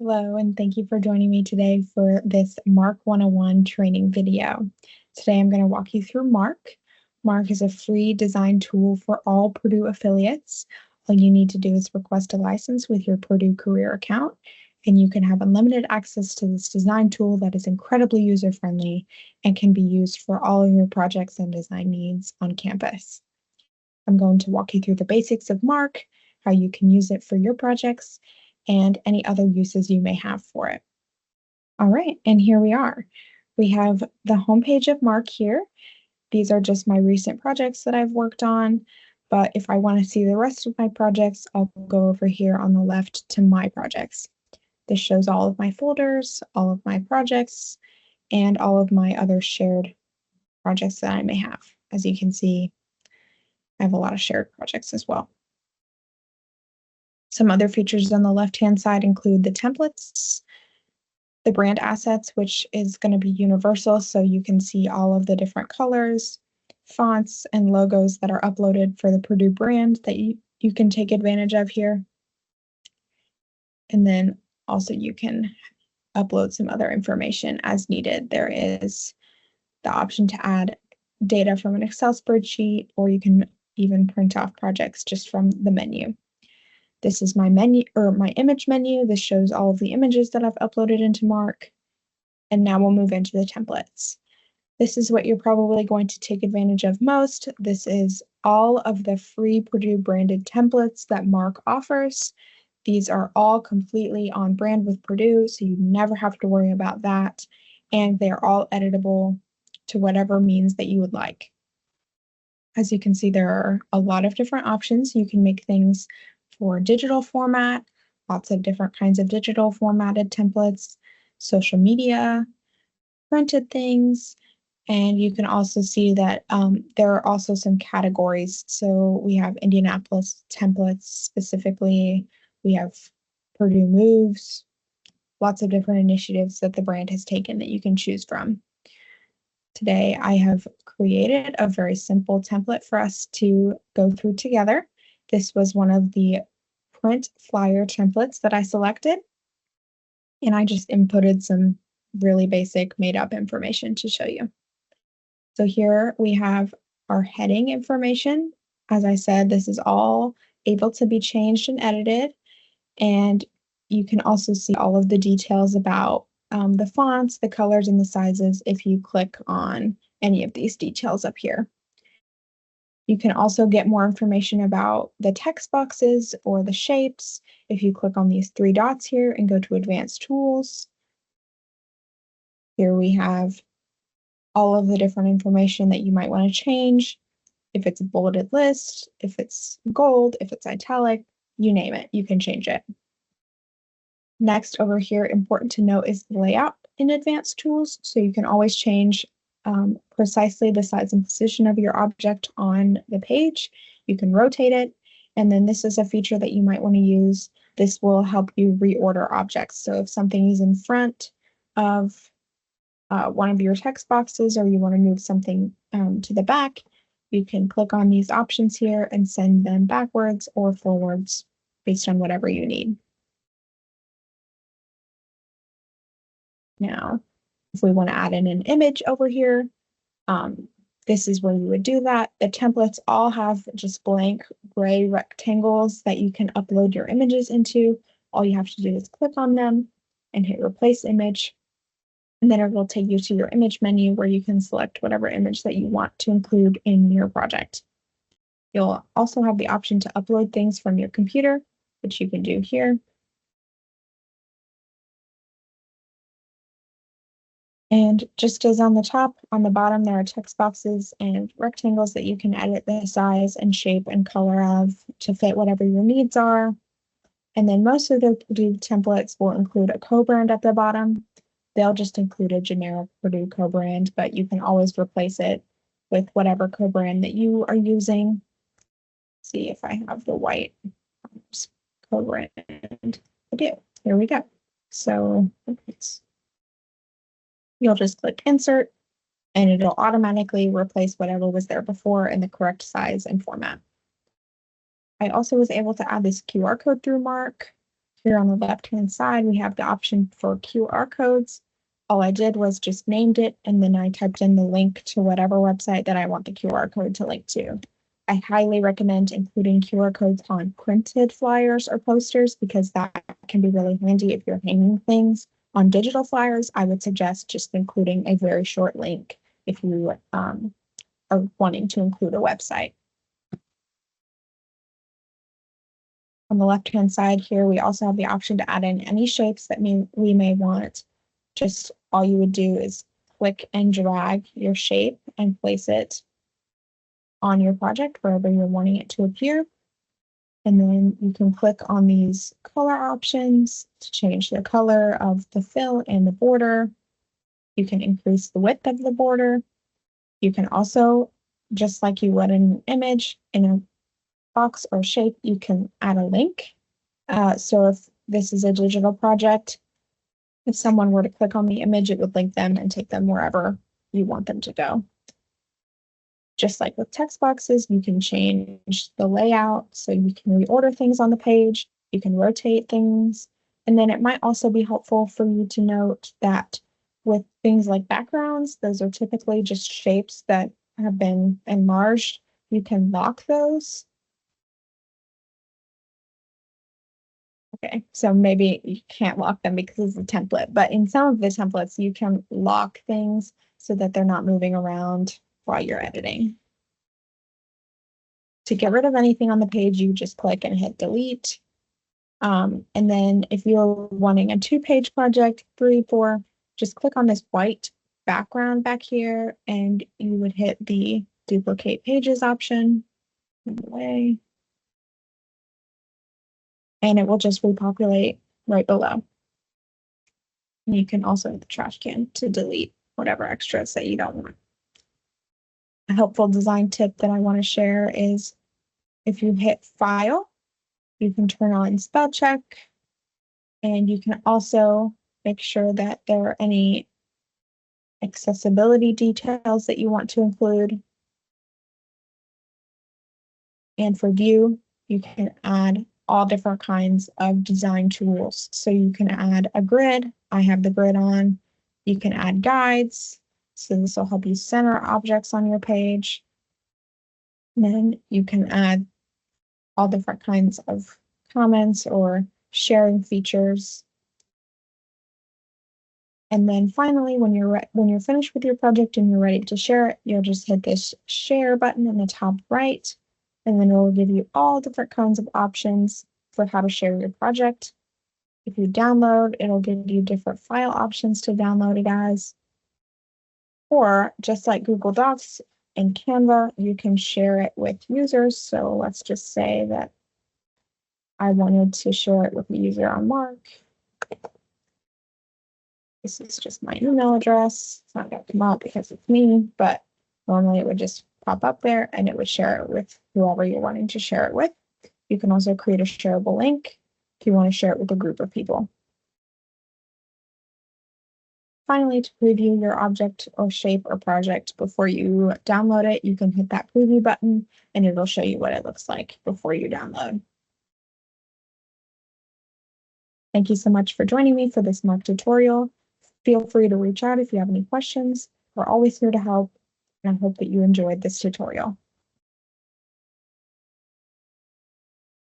Hello, and thank you for joining me today for this Marq 101 training video. Today I'm going to walk you through Marq. Marq is a free design tool for all Purdue affiliates. All you need to do is request a license with your Purdue career account, and you can have unlimited access to this design tool that is incredibly user-friendly and can be used for all of your projects and design needs on campus. I'm going to walk you through the basics of Marq, how you can use it for your projects, and any other uses you may have for it. All right, and here we are. We have the homepage of Marq here. These are just my recent projects that I've worked on, but if I want to see the rest of my projects, I'll go over here on the left to My Projects. This shows all of my folders, all of my projects, and all of my other shared projects that I may have. As you can see, I have a lot of shared projects as well. Some other features on the left-hand side include the templates, the brand assets, which is going to be universal, so you can see all of the different colors, fonts, and logos that are uploaded for the Purdue brand that you can take advantage of here. And then also you can upload some other information as needed. There is the option to add data from an Excel spreadsheet, or you can even print off projects just from the menu. This is my menu, or my image menu. This shows all of the images that I've uploaded into Marq. And now we'll move into the templates. This is what you're probably going to take advantage of most. This is all of the free Purdue branded templates that Marq offers. These are all completely on brand with Purdue, so you never have to worry about that. And they're all editable to whatever means that you would like. As you can see, there are a lot of different options. You can make things for digital format, lots of different kinds of digital formatted templates, social media, printed things, and you can also see that there are also some categories. So we have Indianapolis templates specifically, we have Purdue Moves, lots of different initiatives that the brand has taken that you can choose from. Today, I have created a very simple template for us to go through together. This was one of the print flyer templates that I selected, and I just inputted some really basic made up information to show you. So here we have our heading information. As I said, this is all able to be changed and edited, and you can also see all of the details about the fonts, the colors, and the sizes if you click on any of these details up here. You can also get more information about the text boxes or the shapes if you click on these three dots here and go to Advanced Tools. Here we have all of the different information that you might want to change. If it's a bulleted list, if it's gold, if it's italic, you name it, you can change it. Next, over here, important to note is the layout in Advanced Tools. So you can always change precisely the size and position of your object on the page. You can rotate it. And then this is a feature that you might want to use. This will help you reorder objects. So if something is in front of one of your text boxes, or you want to move something to the back, you can click on these options here and send them backwards or forwards based on whatever you need. Now, if we want to add in an image over here, this is where you would do that. The templates all have just blank gray rectangles that you can upload your images into. All you have to do is click on them and hit Replace Image, and then it will take you to your image menu where you can select whatever image that you want to include in your project. You'll also have the option to upload things from your computer, which you can do here. And just as on the top, on the bottom, there are text boxes and rectangles that you can edit the size and shape and color of to fit whatever your needs are. And then most of the Purdue templates will include a co-brand at the bottom. They'll just include a generic Purdue co-brand, but you can always replace it with whatever co-brand that you are using. Let's see if I have the white co-brand. I do. Here we go. So you'll just click Insert, and it'll automatically replace whatever was there before in the correct size and format. I also was able to add this QR code through Marq. Here on the left-hand side, we have the option for QR codes. All I did was just named it, and then I typed in the link to whatever website that I want the QR code to link to. I highly recommend including QR codes on printed flyers or posters because that can be really handy if you're hanging things. On digital flyers, I would suggest just including a very short link if you are wanting to include a website. On the left-hand side here, we also have the option to add in any shapes that we may want. Just all you would do is click and drag your shape and place it on your project wherever you're wanting it to appear. And then you can click on these color options to change the color of the fill and the border. You can increase the width of the border. You can also, just like you would in an image, in a box or shape, you can add a link. So if this is a digital project, if someone were to click on the image, it would link them and take them wherever you want them to go. Just like with text boxes, you can change the layout, so you can reorder things on the page, you can rotate things, and then it might also be helpful for you to note that with things like backgrounds, those are typically just shapes that have been enlarged. You can lock those. Okay, so maybe you can't lock them because it's a template, but in some of the templates, you can lock things so that they're not moving around while you're editing. To get rid of anything on the page, you just click and hit delete. And then if you're wanting a 2-page project, 3, 4, just click on this white background back here and you would hit the duplicate pages option. Away. And it will just repopulate right below. And you can also hit the trash can to delete whatever extras that you don't want. A helpful design tip that I want to share is if you hit File, you can turn on spell check, and you can also make sure that there are any accessibility details that you want to include. And for view, you can add all different kinds of design tools. So you can add a grid. I have the grid on. You can add guides. So this will help you center objects on your page. And then you can add all different kinds of comments or sharing features. And then finally, when you're finished with your project and you're ready to share it, you'll just hit this share button in the top right, and then it will give you all different kinds of options for how to share your project. If you download, it'll give you different file options to download it as. Or just like Google Docs and Canva, you can share it with users. So let's just say that I wanted to share it with a user on Marq. This is just my email address. It's not going to come up because it's me, but normally it would just pop up there and it would share it with whoever you're wanting to share it with. You can also create a shareable link if you want to share it with a group of people. Finally, to preview your object or shape or project before you download it, you can hit that preview button and it'll show you what it looks like before you download. Thank you so much for joining me for this Marq tutorial. Feel free to reach out if you have any questions. We're always here to help, and I hope that you enjoyed this tutorial.